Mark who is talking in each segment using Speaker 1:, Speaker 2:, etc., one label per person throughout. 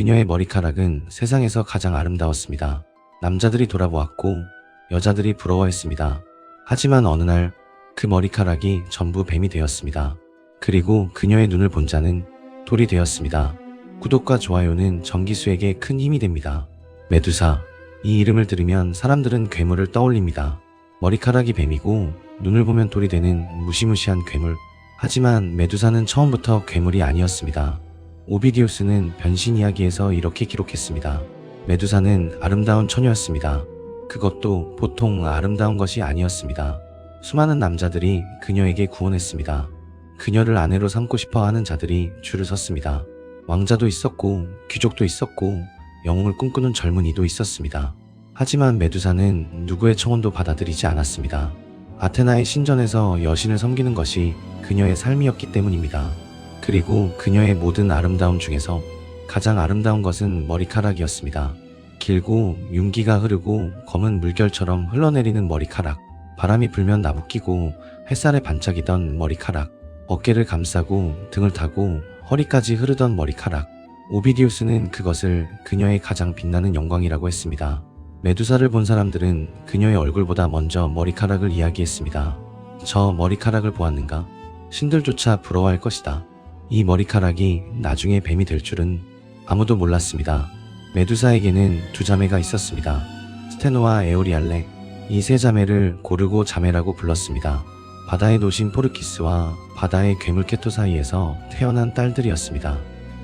Speaker 1: 그녀의 머리카락은 세상에서 가장 아름다웠습니다. 남자들이 돌아보았고 여자들이 부러워했습니다. 하지만 어느 날 그 머리카락이 전부 뱀이 되었습니다. 그리고 그녀의 눈을 본 자는 돌이 되었습니다. 구독과 좋아요는 정기수에게 큰 힘이 됩니다. 메두사. 이 이름을 들으면 사람들은 괴물을 떠올립니다. 머리카락이 뱀이고 눈을 보면 돌이 되는 무시무시한 괴물. 하지만 메두사는 처음부터 괴물이 아니었습니다. 오비디우스는 변신 이야기에서 이렇게 기록했습니다. 메두사는 아름다운 처녀였습니다. 그것도 보통 아름다운 것이 아니었습니다. 수많은 남자들이 그녀에게 구원했습니다. 그녀를 아내로 삼고 싶어 하는 자들이 줄을 섰습니다. 왕자도 있었고 귀족도 있었고 영웅을 꿈꾸는 젊은이도 있었습니다. 하지만 메두사는 누구의 청혼도 받아들이지 않았습니다. 아테나의 신전에서 여신을 섬기는 것이 그녀의 삶이었기 때문입니다. 그리고 그녀의 모든 아름다움 중에서 가장 아름다운 것은 머리카락이었습니다. 길고 윤기가 흐르고 검은 물결처럼 흘러내리는 머리카락. 바람이 불면 나부끼고 햇살에 반짝이던 머리카락. 어깨를 감싸고 등을 타고 허리까지 흐르던 머리카락. 오비디우스는 그것을 그녀의 가장 빛나는 영광이라고 했습니다. 메두사를 본 사람들은 그녀의 얼굴보다 먼저 머리카락을 이야기했습니다. 저 머리카락을 보았는가? 신들조차 부러워할 것이다. 이 머리카락이 나중에 뱀이 될 줄은 아무도 몰랐습니다. 메두사에게는 두 자매가 있었습니다. 스테노와 에오리알레. 이 세 자매를 고르고 자매라고 불렀습니다. 바다의 노신 포르키스와 바다의 괴물 케토 사이에서 태어난 딸들이었습니다.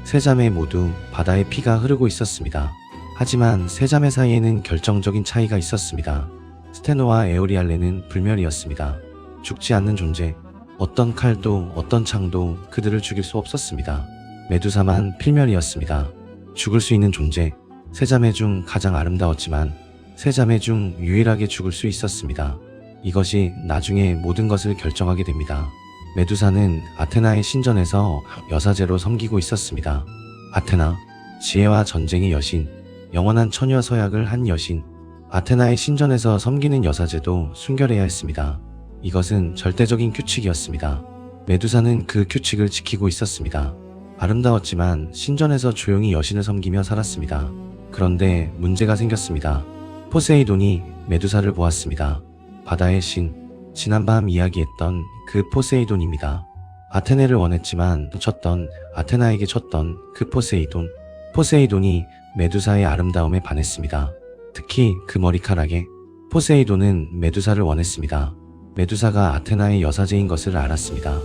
Speaker 1: 세 자매 모두 바다의 피가 흐르고 있었습니다. 하지만 세 자매 사이에는 결정적인 차이가 있었습니다. 스테노와 에오리알레는 불멸이었습니다. 죽지 않는 존재. 어떤 칼도 어떤 창도 그들을 죽일 수 없었습니다. 메두사만 필멸이었습니다. 죽을 수 있는 존재. 세 자매 중 가장 아름다웠지만 세 자매 중 유일하게 죽을 수 있었습니다. 이것이 나중에 모든 것을 결정하게 됩니다. 메두사는 아테나의 신전에서 여사제로 섬기고 있었습니다. 아테나, 지혜와 전쟁의 여신, 영원한 처녀 서약을 한 여신. 아테나의 신전에서 섬기는 여사제도 순결해야 했습니다. 이것은 절대적인 규칙이었습니다. 메두사는 그 규칙을 지키고 있었습니다. 아름다웠지만 신전에서 조용히 여신을 섬기며 살았습니다. 그런데 문제가 생겼습니다. 포세이돈이 메두사를 보았습니다. 바다의 신, 지난밤 이야기했던 그 포세이돈입니다. 아테네를 원했지만 쳤던 아테나에게 쳤던 그 포세이돈. 포세이돈이 메두사의 아름다움에 반했습니다. 특히 그 머리카락에. 포세이돈은 메두사를 원했습니다. 메두사가 아테나의 여사제인 것을 알았습니다.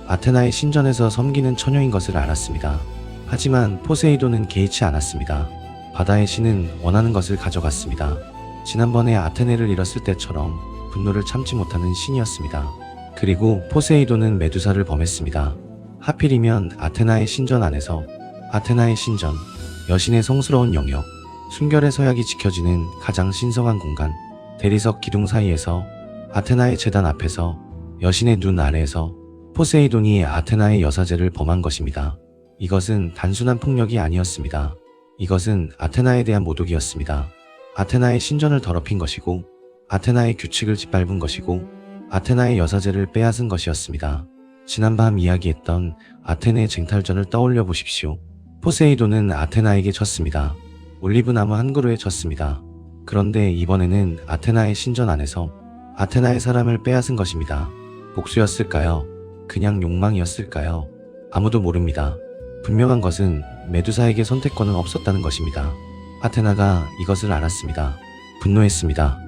Speaker 1: 아테나의 신전에서 섬기는 처녀인 것을 알았습니다. 하지만 포세이돈은 개의치 않았습니다. 바다의 신은 원하는 것을 가져갔습니다. 지난번에 아테네를 잃었을 때처럼 분노를 참지 못하는 신이었습니다. 그리고 포세이돈은 메두사를 범했습니다. 하필이면 아테나의 신전 안에서. 아테나의 신전, 여신의 성스러운 영역, 순결의 서약이 지켜지는 가장 신성한 공간, 대리석 기둥 사이에서, 아테나의 제단 앞에서, 여신의 눈 아래에서 포세이돈이 아테나의 여사제를 범한 것입니다. 이것은 단순한 폭력이 아니었습니다. 이것은 아테나에 대한 모독이었습니다. 아테나의 신전을 더럽힌 것이고 아테나의 규칙을 짓밟은 것이고 아테나의 여사제를 빼앗은 것이었습니다. 지난밤 이야기했던 아테네의 쟁탈전을 떠올려 보십시오. 포세이돈은 아테나에게 졌습니다. 올리브나무 한 그루에 졌습니다. 그런데 이번에는 아테나의 신전 안에서 아테나의 사람을 빼앗은 것입니다. 복수였을까요? 그냥 욕망이었을까요? 아무도 모릅니다. 분명한 것은 메두사에게 선택권은 없었다는 것입니다. 아테나가 이것을 알았습니다. 분노했습니다.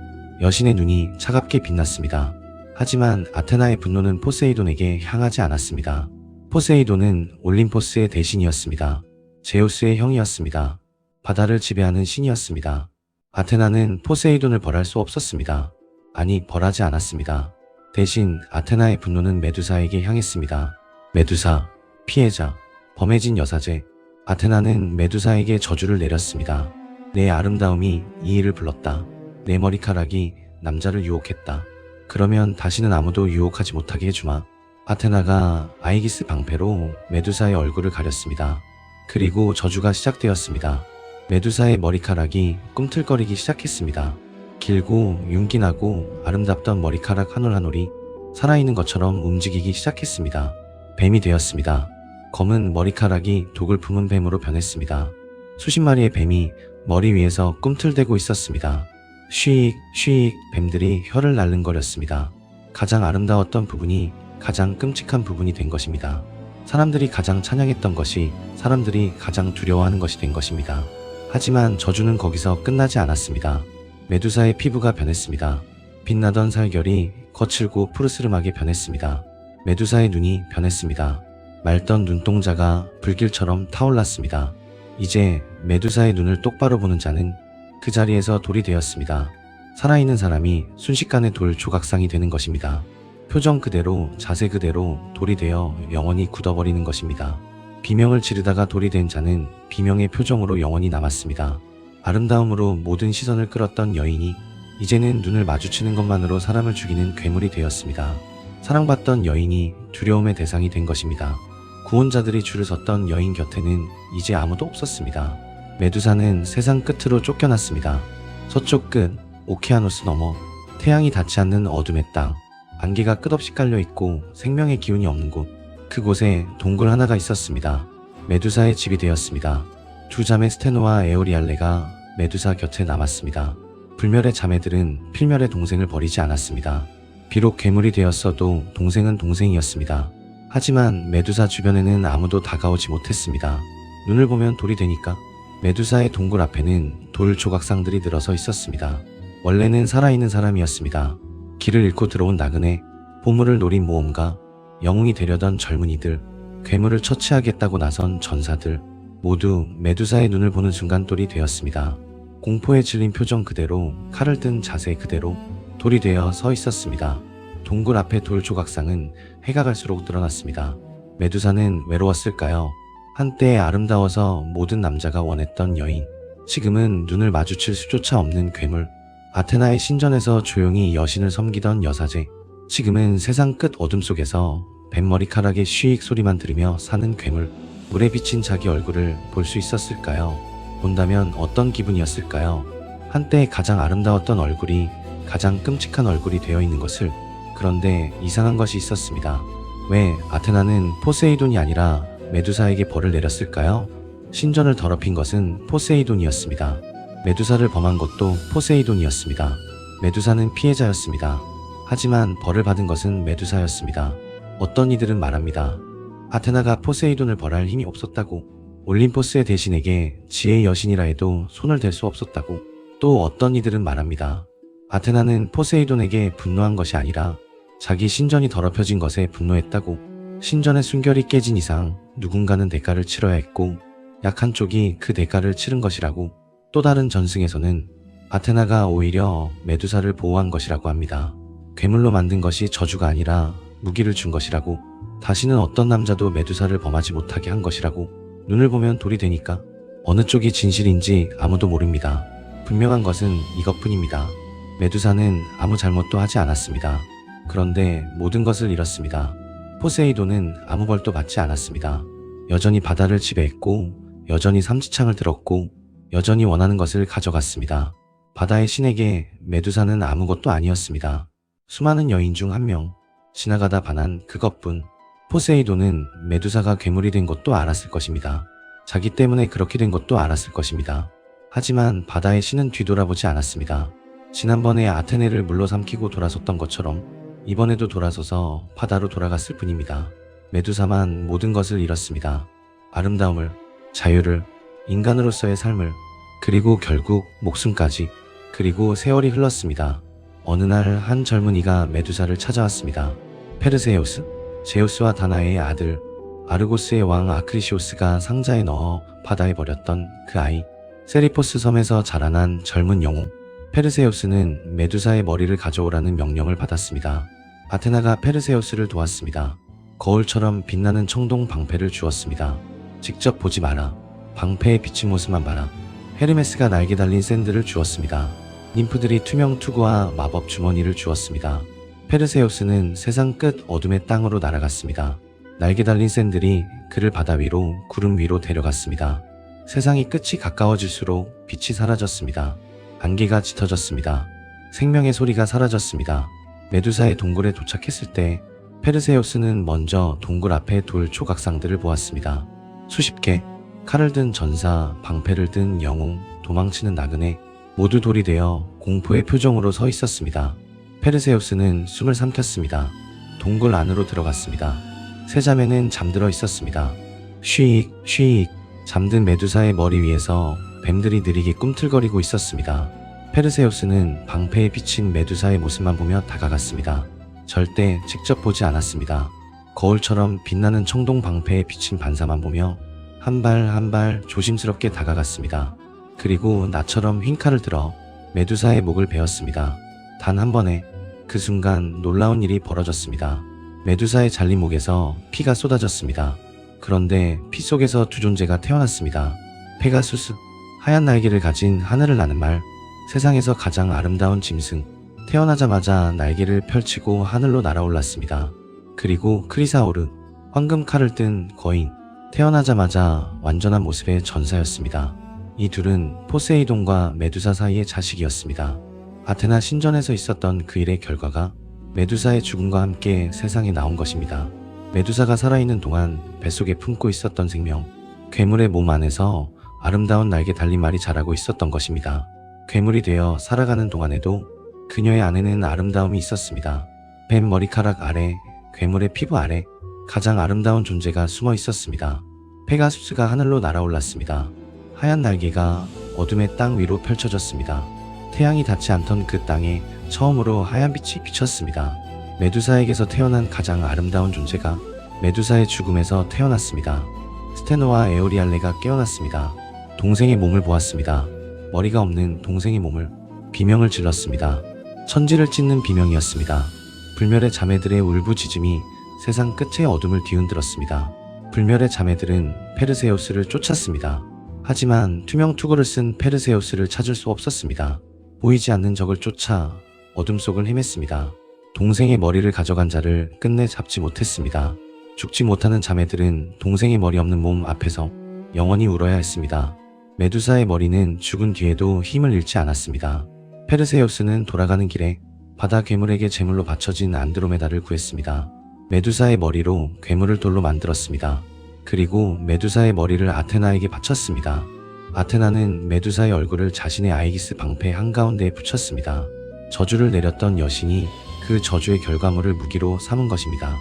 Speaker 1: 여신의 눈이 차갑게 빛났습니다. 하지만 아테나의 분노는 포세이돈에게 향하지 않았습니다. 포세이돈은 올림포스의 대신이었습니다. 제우스의 형이었습니다. 바다를 지배하는 신이었습니다. 아테나는 포세이돈을 벌할 수 없었습니다. 아니, 벌하지 않았습니다. 대신 아테나의 분노는 메두사에게 향했습니다. 메두사, 피해자, 범해진 여사제. 아테나는 메두사에게 저주를 내렸습니다. 내 아름다움이 이 일을 불렀다. 내 머리카락이 남자를 유혹했다. 그러면 다시는 아무도 유혹하지 못하게 해주마. 아테나가 아이기스 방패로 메두사의 얼굴을 가렸습니다. 그리고 저주가 시작되었습니다. 메두사의 머리카락이 꿈틀거리기 시작했습니다. 길고 윤기나고 아름답던 머리카락 한 올 한 올이 살아있는 것처럼 움직이기 시작했습니다. 뱀이 되었습니다. 검은 머리카락이 독을 품은 뱀으로 변했습니다. 수십 마리의 뱀이 머리 위에서 꿈틀대고 있었습니다. 쉬익 쉬익 뱀들이 혀를 날름거렸습니다. 가장 아름다웠던 부분이 가장 끔찍한 부분이 된 것입니다. 사람들이 가장 찬양했던 것이 사람들이 가장 두려워하는 것이 된 것입니다. 하지만 저주는 거기서 끝나지 않았습니다. 메두사의 피부가 변했습니다. 빛나던 살결이 거칠고 푸르스름하게 변했습니다. 메두사의 눈이 변했습니다. 맑던 눈동자가 불길처럼 타올랐습니다. 이제 메두사의 눈을 똑바로 보는 자는 그 자리에서 돌이 되었습니다. 살아있는 사람이 순식간에 돌 조각상이 되는 것입니다. 표정 그대로 자세 그대로 돌이 되어 영원히 굳어버리는 것입니다. 비명을 지르다가 돌이 된 자는 비명의 표정으로 영원히 남았습니다. 아름다움으로 모든 시선을 끌었던 여인이 이제는 눈을 마주치는 것만으로 사람을 죽이는 괴물이 되었습니다. 사랑받던 여인이 두려움의 대상이 된 것입니다. 구원자들이 줄을 섰던 여인 곁에는 이제 아무도 없었습니다. 메두사는 세상 끝으로 쫓겨났습니다. 서쪽 끝 오케아노스 너머 태양이 닿지 않는 어둠의 땅, 안개가 끝없이 깔려있고 생명의 기운이 없는 곳, 그곳에 동굴 하나가 있었습니다. 메두사의 집이 되었습니다. 두 자매 스테노와 에오리알레가 메두사 곁에 남았습니다. 불멸의 자매들은 필멸의 동생을 버리지 않았습니다. 비록 괴물이 되었어도 동생은 동생이었습니다. 하지만 메두사 주변에는 아무도 다가오지 못했습니다. 눈을 보면 돌이 되니까. 메두사의 동굴 앞에는 돌 조각상들이 늘어서 있었습니다. 원래는 살아있는 사람이었습니다. 길을 잃고 들어온 나그네, 보물을 노린 모험가, 영웅이 되려던 젊은이들, 괴물을 처치하겠다고 나선 전사들, 모두 메두사의 눈을 보는 순간 돌이 되었습니다. 공포에 질린 표정 그대로, 칼을 든 자세 그대로 돌이 되어 서 있었습니다. 동굴 앞의 돌 조각상은 해가 갈수록 늘어났습니다. 메두사는 외로웠을까요? 한때 아름다워서 모든 남자가 원했던 여인, 지금은 눈을 마주칠 수조차 없는 괴물, 아테나의 신전에서 조용히 여신을 섬기던 여사제, 지금은 세상 끝 어둠 속에서 뱀머리카락의 쉬익 소리만 들으며 사는 괴물, 물에 비친 자기 얼굴을 볼 수 있었을까요? 본다면 어떤 기분이었을까요? 한때 가장 아름다웠던 얼굴이 가장 끔찍한 얼굴이 되어 있는 것을. 그런데 이상한 것이 있었습니다. 왜 아테나는 포세이돈이 아니라 메두사에게 벌을 내렸을까요? 신전을 더럽힌 것은 포세이돈이었습니다. 메두사를 범한 것도 포세이돈이었습니다. 메두사는 피해자였습니다. 하지만 벌을 받은 것은 메두사였습니다. 어떤 이들은 말합니다. 아테나가 포세이돈을 벌할 힘이 없었다고, 올림포스의 대신에게 지혜의 여신이라 해도 손을 댈 수 없었다고. 또 어떤 이들은 말합니다. 아테나는 포세이돈에게 분노한 것이 아니라 자기 신전이 더럽혀진 것에 분노했다고. 신전의 순결이 깨진 이상 누군가는 대가를 치러야 했고 약한 쪽이 그 대가를 치른 것이라고. 또 다른 전승에서는 아테나가 오히려 메두사를 보호한 것이라고 합니다. 괴물로 만든 것이 저주가 아니라 무기를 준 것이라고. 다시는 어떤 남자도 메두사를 범하지 못하게 한 것이라고. 눈을 보면 돌이 되니까. 어느 쪽이 진실인지 아무도 모릅니다. 분명한 것은 이것뿐입니다. 메두사는 아무 잘못도 하지 않았습니다. 그런데 모든 것을 잃었습니다. 포세이돈은 아무 벌도 받지 않았습니다. 여전히 바다를 지배했고 여전히 삼지창을 들었고 여전히 원하는 것을 가져갔습니다. 바다의 신에게 메두사는 아무것도 아니었습니다. 수많은 여인 중 한 명, 지나가다 반한 그것뿐. 포세이돈은 메두사가 괴물이 된 것도 알았을 것입니다. 자기 때문에 그렇게 된 것도 알았을 것입니다. 하지만 바다의 신은 뒤돌아보지 않았습니다. 지난번에 아테네를 물로 삼키고 돌아섰던 것처럼 이번에도 돌아서서 바다로 돌아갔을 뿐입니다. 메두사만 모든 것을 잃었습니다. 아름다움을, 자유를, 인간으로서의 삶을, 그리고 결국 목숨까지. 그리고 세월이 흘렀습니다. 어느 날 한 젊은이가 메두사를 찾아왔습니다. 페르세우스, 제우스와 다나에의 아들, 아르고스의 왕 아크리시오스가 상자에 넣어 바다에 버렸던 그 아이. 세리포스 섬에서 자라난 젊은 영웅. 페르세우스는 메두사의 머리를 가져오라는 명령을 받았습니다. 아테나가 페르세우스를 도왔습니다. 거울처럼 빛나는 청동 방패를 주었습니다. 직접 보지 마라. 방패에 비친 모습만 봐라. 헤르메스가 날개 달린 샌들을 주었습니다. 님프들이 투명 투구와 마법 주머니를 주었습니다. 페르세우스는 세상 끝 어둠의 땅으로 날아갔습니다. 날개 달린 샌들이 그를 바다 위로, 구름 위로 데려갔습니다. 세상이 끝이 가까워질수록 빛이 사라졌습니다. 안개가 짙어졌습니다. 생명의 소리가 사라졌습니다. 메두사의 동굴에 도착했을 때 페르세우스는 먼저 동굴 앞에 돌 조각상들을 보았습니다. 수십 개, 칼을 든 전사, 방패를 든 영웅, 도망치는 나그네 모두 돌이 되어 공포의 표정으로 서 있었습니다. 페르세우스는 숨을 삼켰습니다. 동굴 안으로 들어갔습니다. 세 자매는 잠들어 있었습니다. 쉬익 쉬익. 잠든 메두사의 머리 위에서 뱀들이 느리게 꿈틀거리고 있었습니다. 페르세우스는 방패에 비친 메두사의 모습만 보며 다가갔습니다. 절대 직접 보지 않았습니다. 거울처럼 빛나는 청동 방패에 비친 반사만 보며 한 발 한 발 조심스럽게 다가갔습니다. 그리고 나처럼 휜 칼을 들어 메두사의 목을 베었습니다. 단 한 번에 그 순간 놀라운 일이 벌어졌습니다. 메두사의 잘린 목에서 피가 쏟아졌습니다. 그런데 피 속에서 두 존재가 태어났습니다. 페가수스, 하얀 날개를 가진 하늘을 나는 말, 세상에서 가장 아름다운 짐승. 태어나자마자 날개를 펼치고 하늘로 날아올랐습니다. 그리고 크리사오르, 황금 칼을 든 거인. 태어나자마자 완전한 모습의 전사였습니다. 이 둘은 포세이돈과 메두사 사이의 자식이었습니다. 아테나 신전에서 있었던 그 일의 결과가 메두사의 죽음과 함께 세상에 나온 것입니다. 메두사가 살아있는 동안 뱃속에 품고 있었던 생명, 괴물의 몸 안에서 아름다운 날개 달린 말이 자라고 있었던 것입니다. 괴물이 되어 살아가는 동안에도 그녀의 안에는 아름다움이 있었습니다. 뱀 머리카락 아래, 괴물의 피부 아래 가장 아름다운 존재가 숨어 있었습니다. 페가수스가 하늘로 날아올랐습니다. 하얀 날개가 어둠의 땅 위로 펼쳐졌습니다. 태양이 닿지 않던 그 땅에 처음으로 하얀 빛이 비쳤습니다. 메두사에게서 태어난 가장 아름다운 존재가 메두사의 죽음에서 태어났습니다. 스테노와 에오리알레가 깨어났습니다. 동생의 몸을 보았습니다. 머리가 없는 동생의 몸을 비명을 질렀습니다. 천지를 찢는 비명이었습니다. 불멸의 자매들의 울부짖음이 세상 끝의 어둠을 뒤흔들었습니다. 불멸의 자매들은 페르세우스를 쫓았습니다. 하지만 투명 투구를 쓴 페르세우스를 찾을 수 없었습니다. 보이지 않는 적을 쫓아 어둠 속을 헤맸습니다. 동생의 머리를 가져간 자를 끝내 잡지 못했습니다. 죽지 못하는 자매들은 동생의 머리 없는 몸 앞에서 영원히 울어야 했습니다. 메두사의 머리는 죽은 뒤에도 힘을 잃지 않았습니다. 페르세우스는 돌아가는 길에 바다 괴물에게 제물로 바쳐진 안드로메다를 구했습니다. 메두사의 머리로 괴물을 돌로 만들었습니다. 그리고 메두사의 머리를 아테나에게 바쳤습니다. 아테나는 메두사의 얼굴을 자신의 아이기스 방패 한가운데에 붙였습니다. 저주를 내렸던 여신이 그 저주의 결과물을 무기로 삼은 것입니다.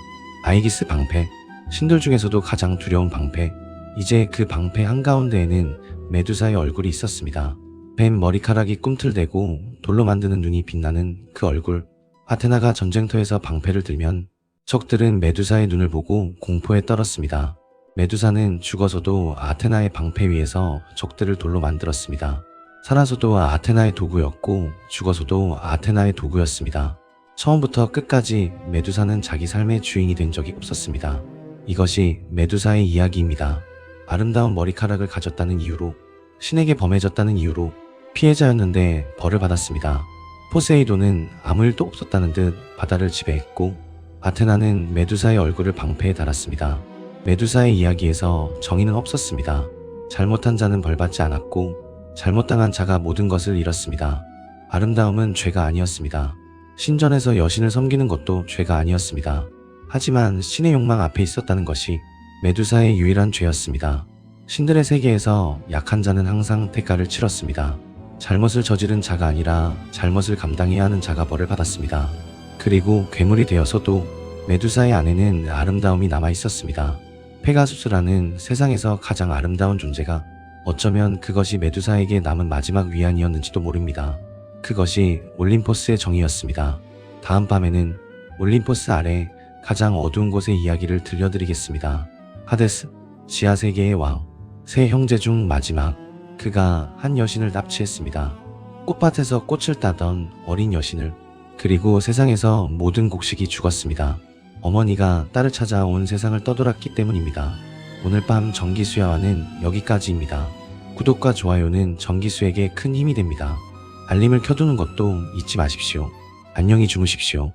Speaker 1: 아이기스 방패, 신들 중에서도 가장 두려운 방패. 이제 그 방패 한가운데에는 메두사의 얼굴이 있었습니다. 뱀 머리카락이 꿈틀대고 돌로 만드는 눈이 빛나는 그 얼굴. 아테나가 전쟁터에서 방패를 들면 적들은 메두사의 눈을 보고 공포에 떨었습니다. 메두사는 죽어서도 아테나의 방패 위에서 적들을 돌로 만들었습니다. 살아서도 아테나의 도구였고 죽어서도 아테나의 도구였습니다. 처음부터 끝까지 메두사는 자기 삶의 주인이 된 적이 없었습니다. 이것이 메두사의 이야기입니다. 아름다운 머리카락을 가졌다는 이유로, 신에게 범해졌다는 이유로 피해자였는데 벌을 받았습니다. 포세이돈은 아무 일도 없었다는 듯 바다를 지배했고 아테나는 메두사의 얼굴을 방패에 달았습니다. 메두사의 이야기에서 정의는 없었습니다. 잘못한 자는 벌받지 않았고 잘못당한 자가 모든 것을 잃었습니다. 아름다움은 죄가 아니었습니다. 신전에서 여신을 섬기는 것도 죄가 아니었습니다. 하지만 신의 욕망 앞에 있었다는 것이 메두사의 유일한 죄였습니다. 신들의 세계에서 약한 자는 항상 대가를 치렀습니다. 잘못을 저지른 자가 아니라 잘못을 감당해야 하는 자가 벌을 받았습니다. 그리고 괴물이 되어서도 메두사의 안에는 아름다움이 남아 있었습니다. 페가수스라는 세상에서 가장 아름다운 존재가 어쩌면 그것이 메두사에게 남은 마지막 위안이었는지도 모릅니다. 그것이 올림포스의 정의였습니다. 다음 밤에는 올림포스 아래 가장 어두운 곳의 이야기를 들려드리겠습니다. 하데스, 지하세계의 왕, 세 형제 중 마지막. 그가 한 여신을 납치했습니다. 꽃밭에서 꽃을 따던 어린 여신을. 그리고 세상에서 모든 곡식이 죽었습니다. 어머니가 딸을 찾아 온 세상을 떠돌았기 때문입니다. 오늘 밤 정기수야와는 여기까지입니다. 구독과 좋아요는 정기수에게 큰 힘이 됩니다. 알림을 켜두는 것도 잊지 마십시오. 안녕히 주무십시오.